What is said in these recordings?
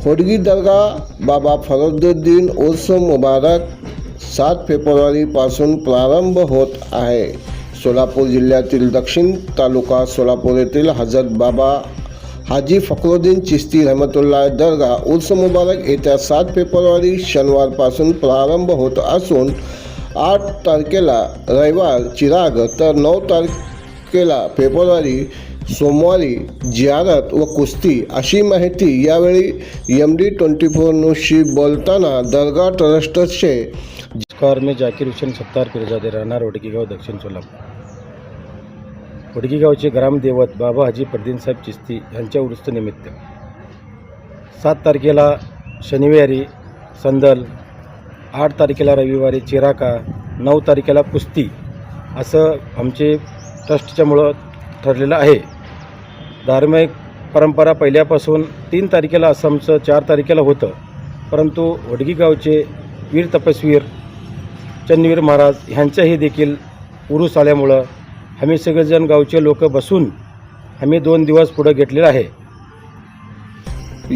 होडगी दर्गा बाबा फरुद्दीन उर्स मुबारक 7 फेब्रुवारीपासून प्रारंभ होत आहे। सोलापूर जिल्ह्यातील दक्षिण तालुका सोलापूर येथील हजरत बाबा हाजी फखरुद्दीन चिश्ती रहमतुल्लाह दर्गा उर्स मुबारक येत्या 7 फेब्रुवारी शनिवारपासून प्रारंभ होत असून 8 तारखेला रविवार चिराग तर 9 तारखेला फेब्रुवारी सोमवारी जियारत व कुस्ती अशी माहिती यावेळी MD24 न्यूजशी बोलताना दर्गा ट्रस्टचे मैं जाकिर हुसैन सत्तार पिरजादे राहणार वडकी गाव दक्षिण सोलापूर। वडकी गावचे ग्रामदेवत बाबा हाजी फखरुद्दीन साहेब चिश्ती यांच्या उरुसनिमित्त 7 तारखेला शनिवारी संदल, 8 तारखेला रविवारी चिराका, 9 तारखेला कुस्ती असं आमचे ट्रस्टच्यामुळं ठरलेलं आहे। धार्मिक परंपरा पहिल्यापासून 3 तारखेला आसामचं 4 तारखेला होतं, परंतु वडकी गावचे वीर तपस्वीर चन्नवीर महाराज ह्यांचाही देखील उरूस आल्यामुळं आम्ही सगळेजण गावचे लोक बसून आम्ही 2 दिवस पुढे घेतलेला आहे।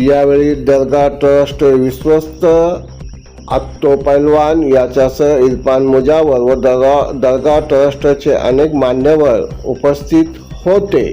यावेळी दर्गा ट्रस्ट विश्वस्त आत्तो पैलवान याच्यासह इरफान मुजावर व दर्गा ट्रस्टचे अनेक मान्यवर उपस्थित होते।